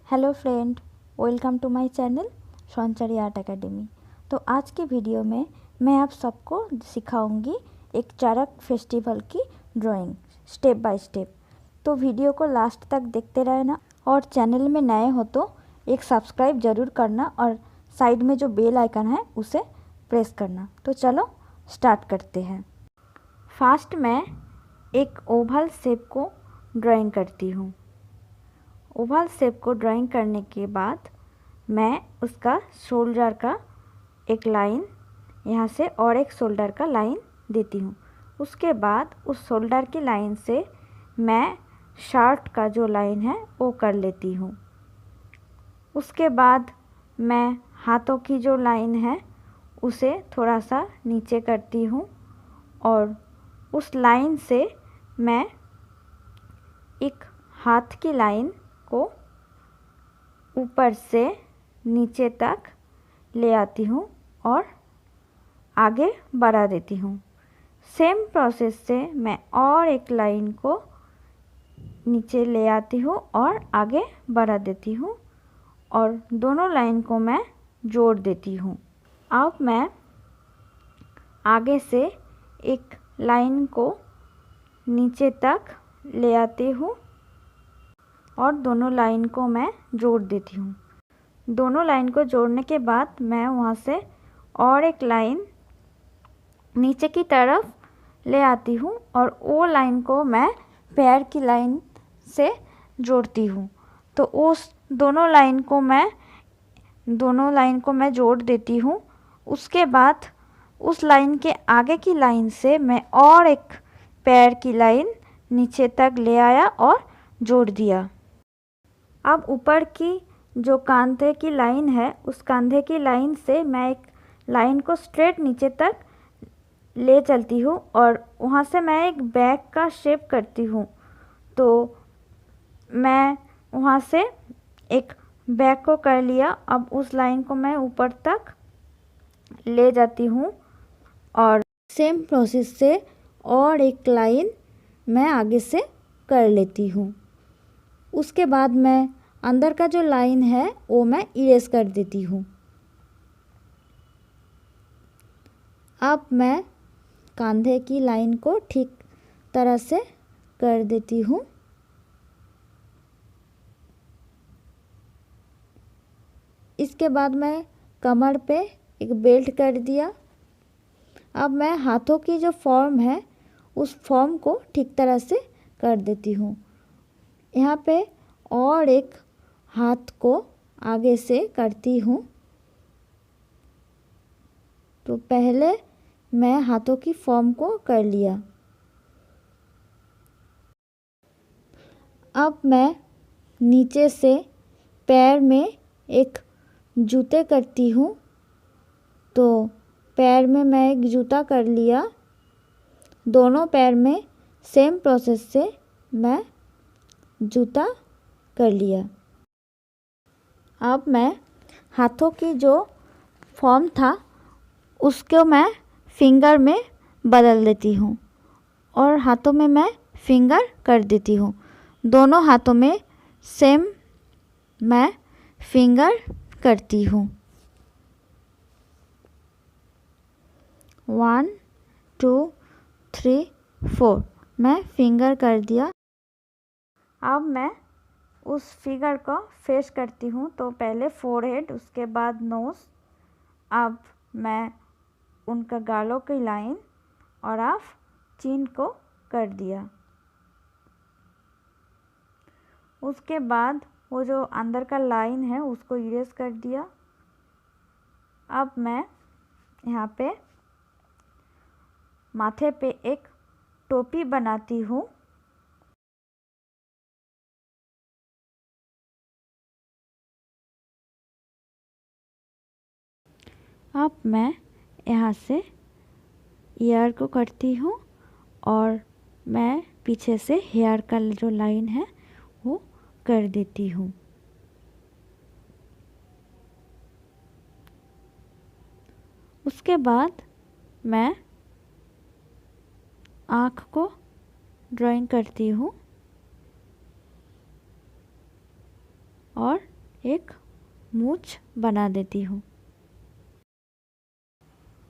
Hello friend, welcome to my channel Sanchari art academy. तो आज की वीडियो में मैं आप सबको सिखाऊंगी एक चरक फेस्टिवल की ड्राइंग स्टेप बाय स्टेप। तो वीडियो को लास्ट तक देखते रहना और चैनल में नए हो तो एक सब्सक्राइब ज़रूर करना और साइड में जो बेल आइकन है उसे प्रेस करना। तो चलो स्टार्ट करते हैं। फर्स्ट मैं एक ओवल शेप को ड्राइंग करती हूँ। ओवल शेप को ड्राइंग करने के बाद मैं उसका शोल्डर का एक लाइन यहाँ से और एक शोल्डर का लाइन देती हूँ। उसके बाद उस शोल्डर की लाइन से मैं शर्ट का जो लाइन है वो कर लेती हूँ। उसके बाद मैं हाथों की जो लाइन है उसे थोड़ा सा नीचे करती हूँ और उस लाइन से मैं एक हाथ की लाइन को ऊपर से नीचे तक ले आती हूँ और आगे बढ़ा देती हूँ। सेम प्रोसेस से मैं और एक लाइन को नीचे ले आती हूँ और आगे बढ़ा देती हूँ और दोनों लाइन को मैं जोड़ देती हूँ। अब मैं आगे से एक लाइन को नीचे तक ले आती हूँ और दोनों लाइन को मैं जोड़ देती हूँ। दोनों लाइन को जोड़ने के बाद मैं वहाँ से और एक लाइन नीचे की तरफ ले आती हूँ और वो लाइन को मैं पैर की लाइन से जोड़ती हूँ। तो उस दोनों लाइन को मैं जोड़ देती हूँ। उसके बाद उस लाइन के आगे की लाइन से मैं और एक पैर की लाइन नीचे तक ले आया और जोड़ दिया। अब ऊपर की जो कंधे की लाइन है उस कंधे की लाइन से मैं एक लाइन को स्ट्रेट नीचे तक ले चलती हूँ और वहाँ से मैं एक बैग का शेप करती हूँ। तो मैं वहाँ से एक बैग को कर लिया। अब उस लाइन को मैं ऊपर तक ले जाती हूँ और सेम प्रोसेस से और एक लाइन मैं आगे से कर लेती हूँ। उसके बाद मैं अंदर का जो लाइन है वो मैं इरेज कर देती हूँ। अब मैं कंधे की लाइन को ठीक तरह से कर देती हूँ। इसके बाद मैं कमर पे एक बेल्ट कर दिया। अब मैं हाथों की जो फॉर्म है उस फॉर्म को ठीक तरह से कर देती हूँ। यहाँ पे और एक हाथ को आगे से करती हूँ। तो पहले मैं हाथों की फॉर्म को कर लिया। अब मैं नीचे से पैर में एक जूते करती हूँ। तो पैर में मैं एक जूता कर लिया। दोनों पैर में सेम प्रोसेस से मैं जूता कर लिया। अब मैं हाथों की जो फॉर्म था उसको मैं फिंगर में बदल देती हूँ और हाथों में मैं फिंगर कर देती हूँ। दोनों हाथों में सेम मैं फिंगर करती हूँ। 1 2 3 4 मैं फिंगर कर दिया। अब मैं उस फिगर को फेस करती हूँ। तो पहले फोरहेड, उसके बाद नोज़। अब मैं उनका गालों की लाइन और अब चिन को कर दिया। उसके बाद वो जो अंदर का लाइन है उसको इरेज कर दिया। अब मैं यहाँ पे माथे पे एक टोपी बनाती हूँ। अब मैं यहाँ से ईयर को करती हूँ और मैं पीछे से हेयर का जो लाइन है वो कर देती हूँ। उसके बाद मैं आँख को ड्राइंग करती हूँ और एक मूंछ बना देती हूँ।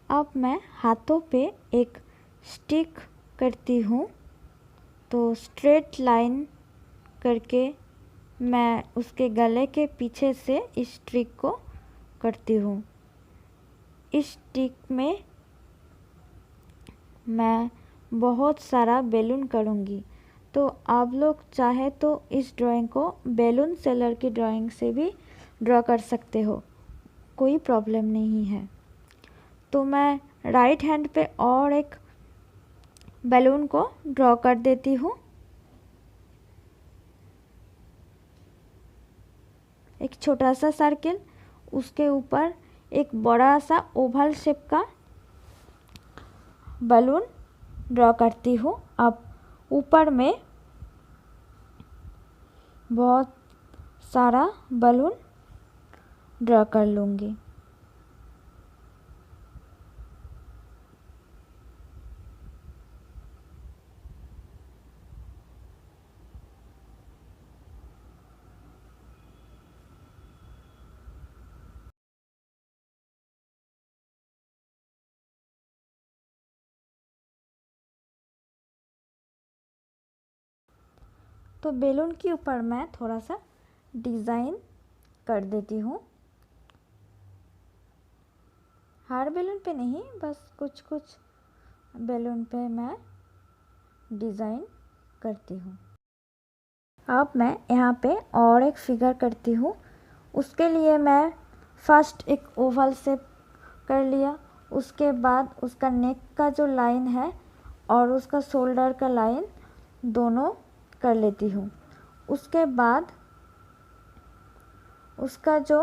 अब मैं हाथों पे एक स्टिक करती हूँ, तो स्ट्रेट लाइन करके मैं उसके गले के पीछे से इस स्टिक को करती हूँ। इस स्टिक में मैं बहुत सारा बैलून करूँगी, तो आप लोग चाहे तो इस ड्राइंग को बैलून सेलर की ड्राइंग से भी ड्रॉ कर सकते हो, कोई प्रॉब्लम नहीं है। तो मैं राइट हैंड पे और एक बैलून को ड्रॉ कर देती हूँ। एक छोटा सा सर्किल, उसके ऊपर एक बड़ा सा ओवल शेप का बैलून ड्रॉ करती हूँ। अब ऊपर में बहुत सारा बैलून ड्रॉ कर लूँगी। तो बैलून के ऊपर मैं थोड़ा सा डिज़ाइन कर देती हूँ। हर बैलून पे नहीं, बस कुछ कुछ बैलून पे मैं डिज़ाइन करती हूँ। अब मैं यहाँ पे और एक फिगर करती हूँ। उसके लिए मैं फर्स्ट एक ओवल शेप कर लिया, उसके बाद उसका नेक का जो लाइन है और उसका शोल्डर का लाइन दोनों कर लेती हूँ। उसके बाद उसका जो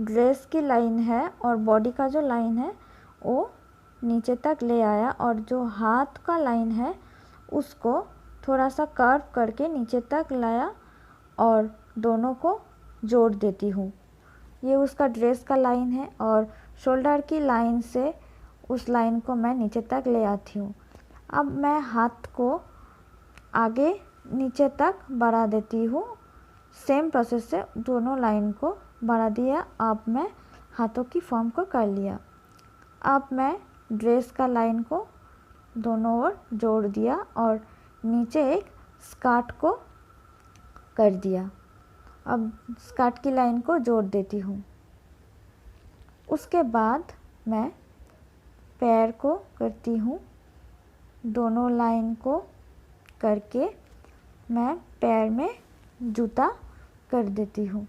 ड्रेस की लाइन है और बॉडी का जो लाइन है वो नीचे तक ले आया, और जो हाथ का लाइन है उसको थोड़ा सा कर्व करके नीचे तक लाया और दोनों को जोड़ देती हूँ। ये उसका ड्रेस का लाइन है और शोल्डर की लाइन से उस लाइन को मैं नीचे तक ले आती हूँ। अब मैं हाथ को आगे नीचे तक बढ़ा देती हूँ। सेम प्रोसेस से दोनों लाइन को बढ़ा दिया। अब मैं हाथों की फॉर्म को कर लिया। अब मैं ड्रेस का लाइन को दोनों ओर जोड़ दिया और नीचे एक स्कर्ट को कर दिया। अब स्कर्ट की लाइन को जोड़ देती हूँ। उसके बाद मैं पैर को करती हूँ। दोनों लाइन को करके मैं पैर में जूता कर देती हूँ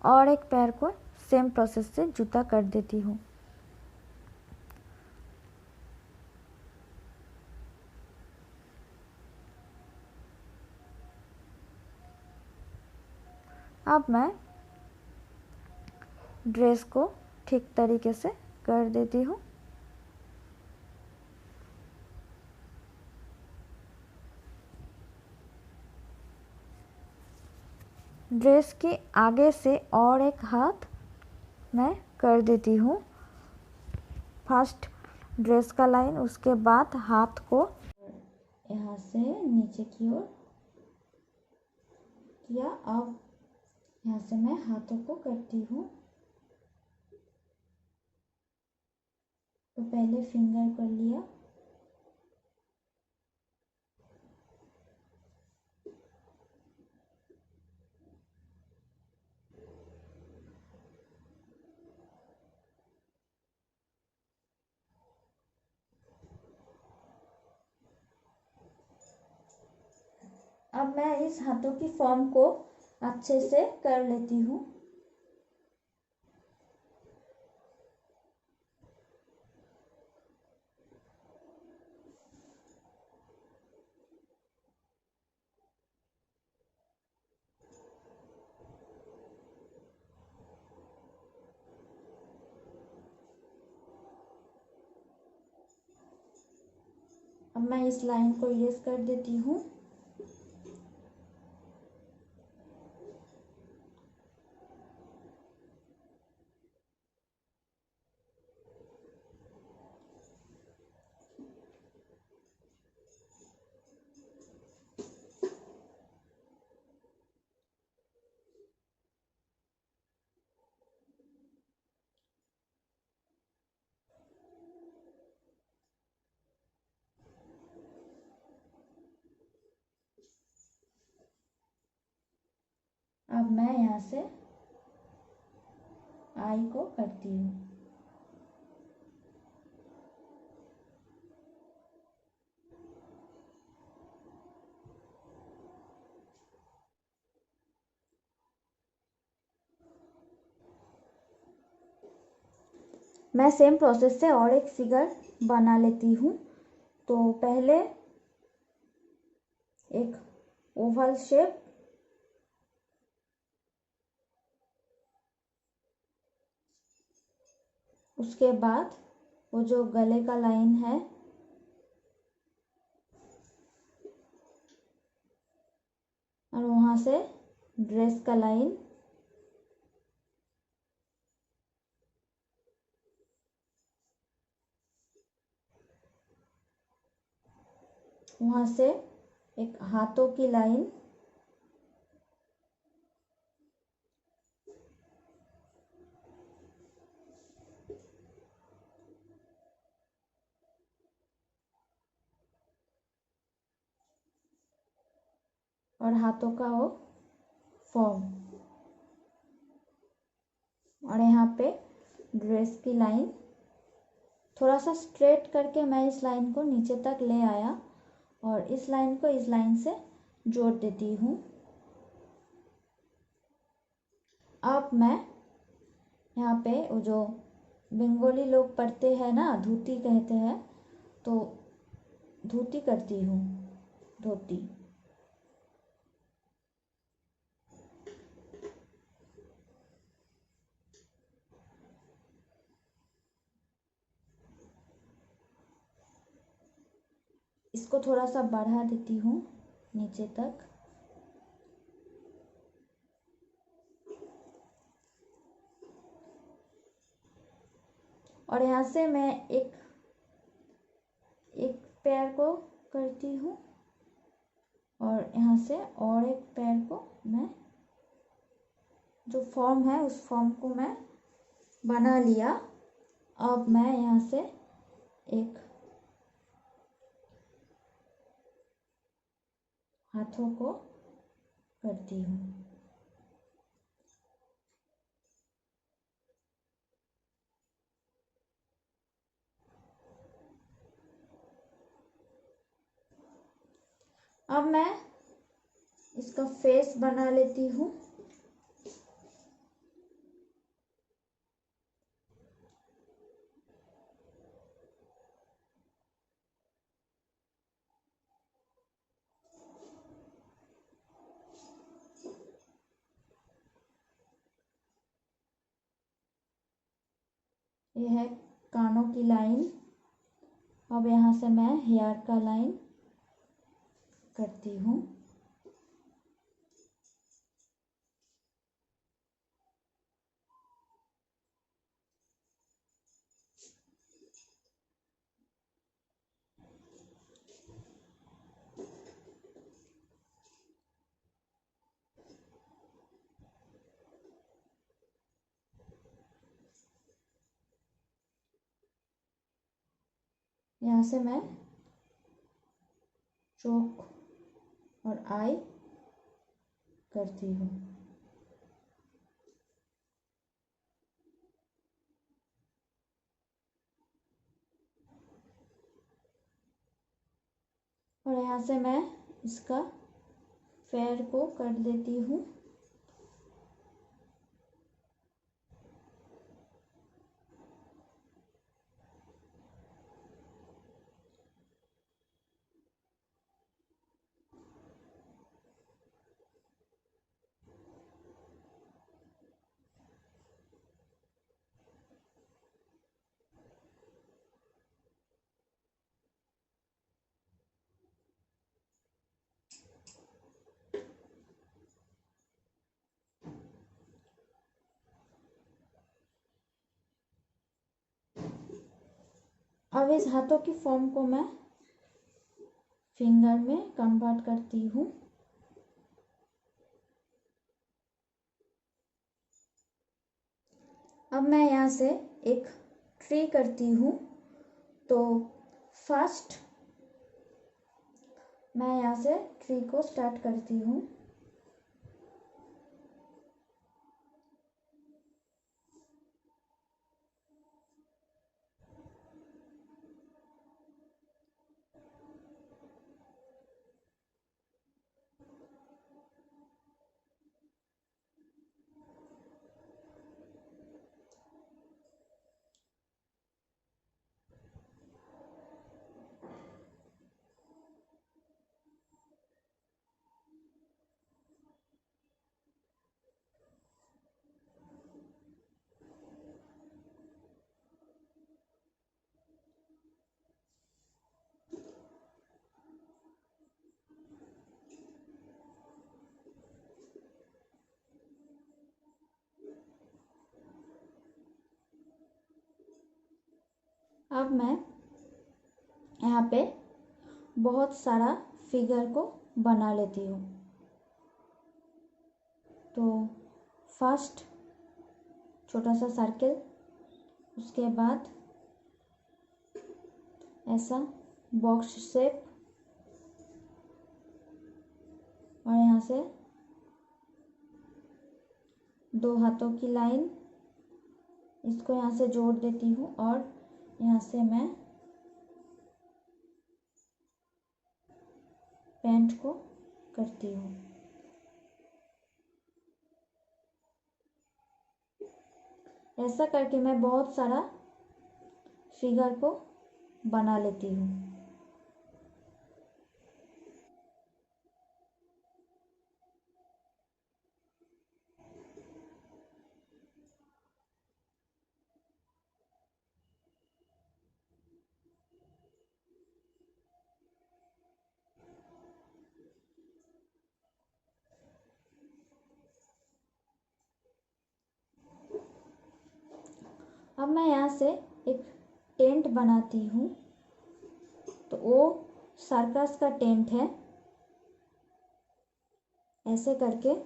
और एक पैर को सेम प्रोसेस से जूता कर देती हूँ। अब मैं ड्रेस को ठीक तरीके से कर देती हूँ। ड्रेस के आगे से और एक हाथ मैं कर देती हूँ। फर्स्ट ड्रेस का लाइन, उसके बाद हाथ को यहाँ से नीचे की ओर किया। अब यहाँ से मैं हाथों को करती हूँ। तो पहले फिंगर कर लिया, अब मैं इस हाथों की फॉर्म को अच्छे से कर लेती हूँ। अब मैं इस लाइन को इरेज कर देती हूँ। अब मैं यहाँ से आई को करती हूँ। मैं सेम प्रोसेस से और एक फिगर बना लेती हूँ। तो पहले एक ओवल शेप, उसके बाद वो जो गले का लाइन है और वहाँ से ड्रेस का लाइन, वहाँ से एक हाथों की लाइन, और हाथों का वो फॉर्म, और यहाँ पे ड्रेस की लाइन। थोड़ा सा स्ट्रेट करके मैं इस लाइन को नीचे तक ले आया और इस लाइन को इस लाइन से जोड़ देती हूँ। अब मैं यहाँ पे वो जो बंगाली लोग पढ़ते हैं ना, धोती कहते हैं, तो धोती करती हूँ, धोती। इसको थोड़ा सा बढ़ा देती हूँ नीचे तक। और यहाँ से मैं एक पैर को करती हूँ और यहाँ से और एक पैर को मैं, जो फॉर्म है उस फॉर्म को मैं बना लिया। अब मैं यहाँ से एक हाथों को करती हूँ। अब मैं इसका फेस बना लेती हूँ। ये है कानों की लाइन। अब यहाँ से मैं हेयर का लाइन करती हूँ। यहाँ से मैं चोक और आई करती हूँ। और यहाँ से मैं इसका फेयर को कर देती हूँ। अब इस हाथों की फॉर्म को मैं फिंगर में कन्वर्ट करती हूँ। अब मैं यहाँ से एक ट्री करती हूँ। तो फर्स्ट मैं यहाँ से ट्री को स्टार्ट करती हूँ। अब मैं यहाँ पे बहुत सारा फिगर को बना लेती हूँ। तो फर्स्ट छोटा सा सर्कल, उसके बाद ऐसा बॉक्स शेप, और यहाँ से 2 हाथों की लाइन, इसको यहाँ से जोड़ देती हूँ और यहाँ से मैं पैंट को करती हूँ। ऐसा करके मैं बहुत सारा फिगर को बना लेती हूँ। अब मैं यहाँ से एक टेंट बनाती हूँ। तो वो सर्कस का टेंट है। ऐसे करके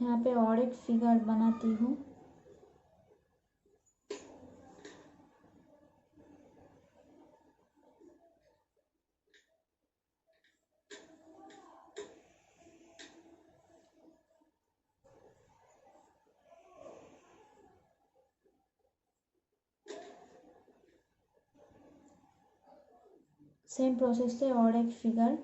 यहाँ पे और एक फिगर बनाती हूँ। सेम प्रोसेस से और एक फिगर।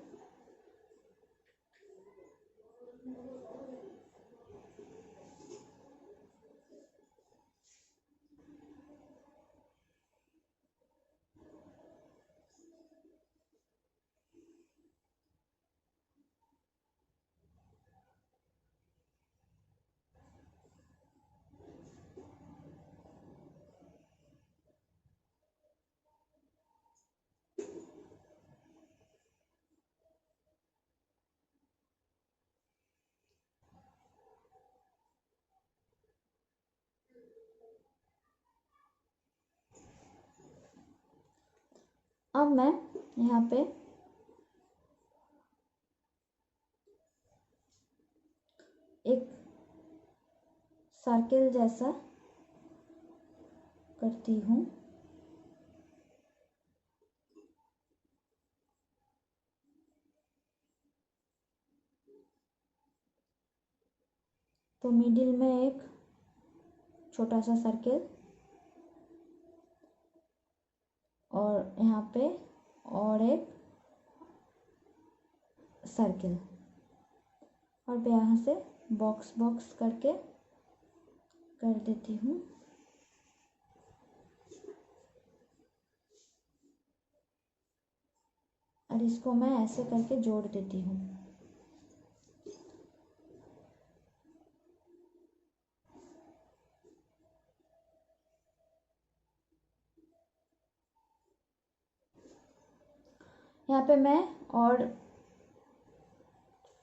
अब मैं यहाँ पे एक सर्कल जैसा करती हूँ। तो मिडिल में एक छोटा सा सर्कल और यहाँ पे और एक सर्कल, और यहाँ से बॉक्स बॉक्स करके कर देती हूँ। और इसको मैं ऐसे करके जोड़ देती हूँ। यहाँ पे मैं और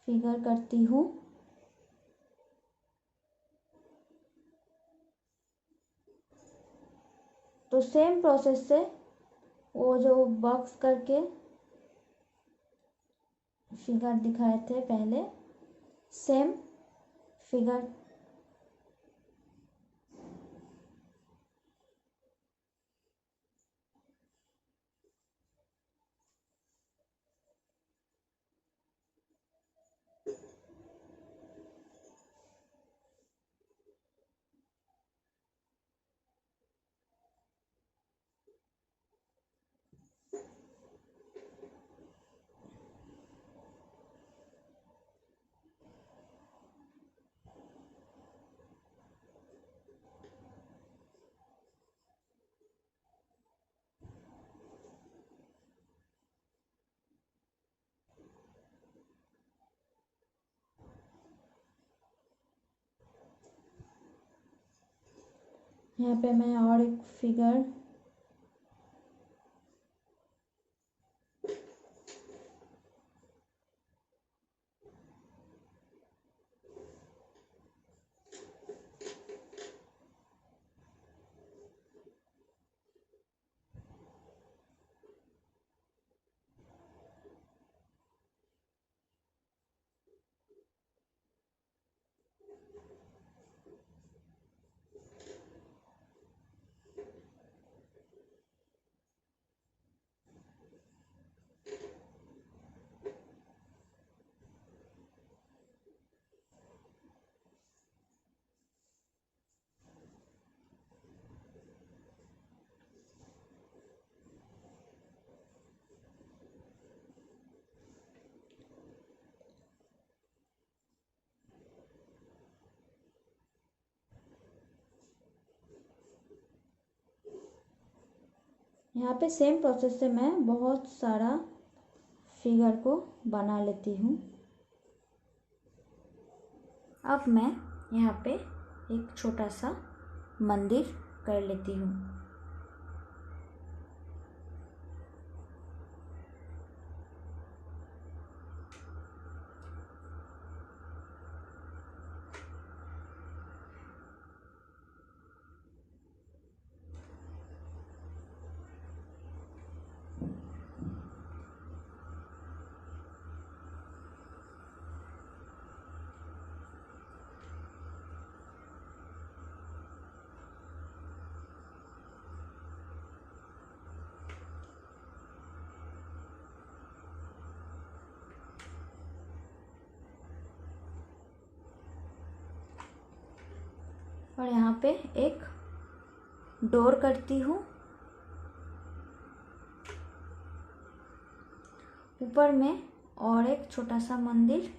फिगर करती हूँ। तो सेम प्रोसेस से वो जो बॉक्स करके फिगर दिखाए थे पहले, सेम फिगर यहाँ पे मैं और एक फिगर यहाँ पे सेम प्रोसेस से मैं बहुत सारा फिगर को बना लेती हूँ। अब मैं यहाँ पे एक छोटा सा मंदिर कर लेती हूँ। और यहाँ पे एक डोर करती हूँ। ऊपर में और एक छोटा सा मंदिर।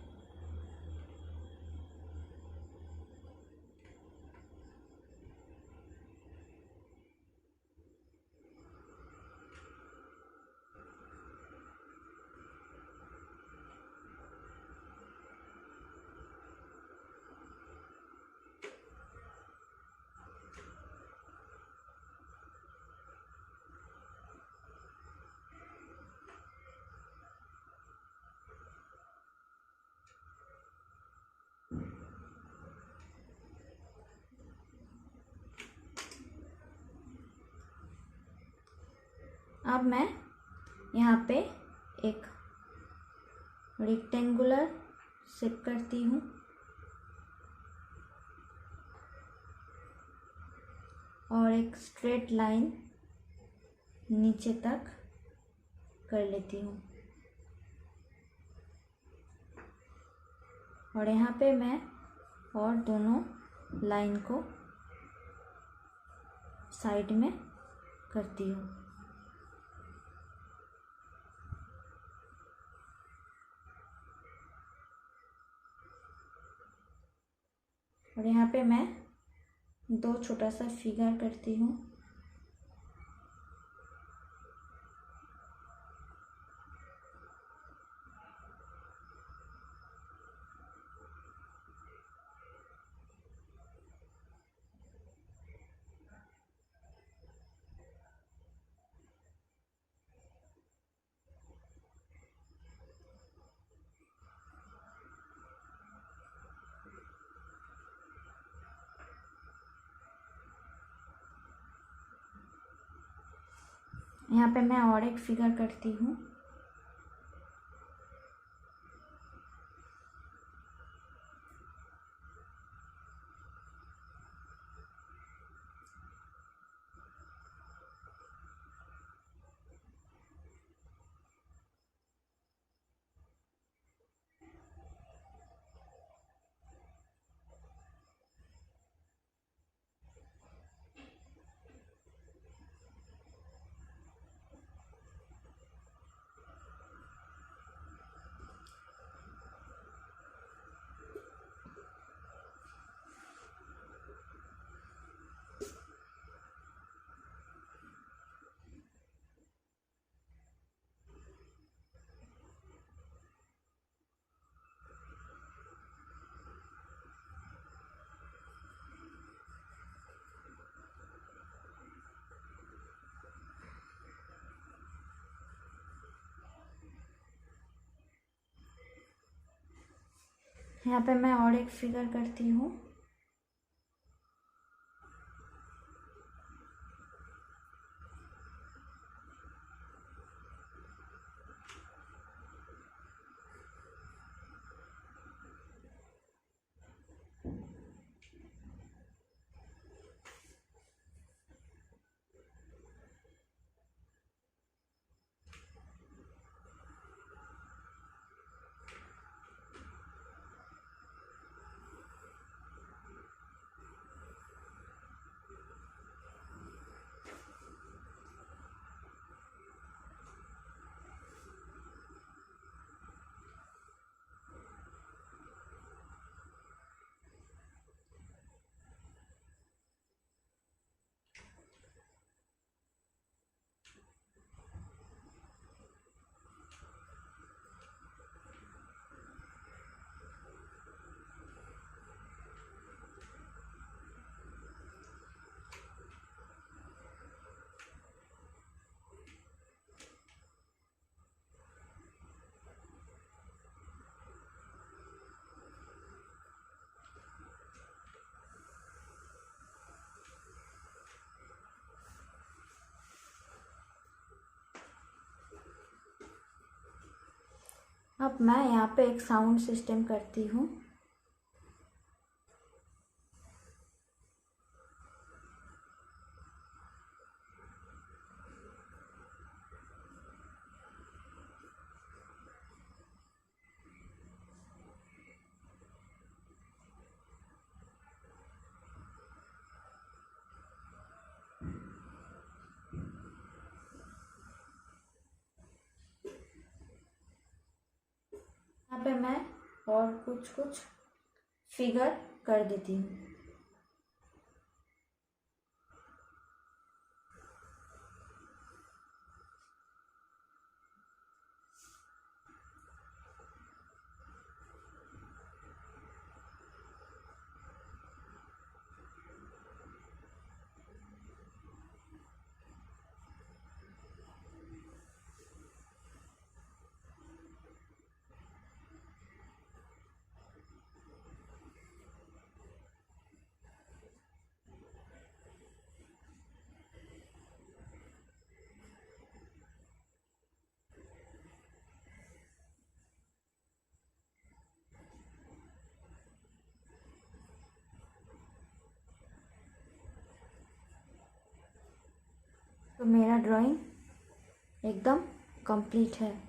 अब मैं यहाँ पे एक रेक्टेंगुलर शेप करती हूँ और एक स्ट्रेट लाइन नीचे तक कर लेती हूँ। और यहाँ पे मैं और दोनों लाइन को साइड में करती हूँ। और यहाँ पे मैं दो छोटा सा फिगर करती हूँ। यहाँ पे मैं और एक फिगर करती हूँ। यहाँ पे मैं और एक फिगर करती हूँ। अब मैं यहाँ पे एक साउंड सिस्टम करती हूँ। यहाँ पे मैं और कुछ कुछ फिगर कर देती हूँ। तो मेरा ड्राइंग एकदम कंप्लीट है।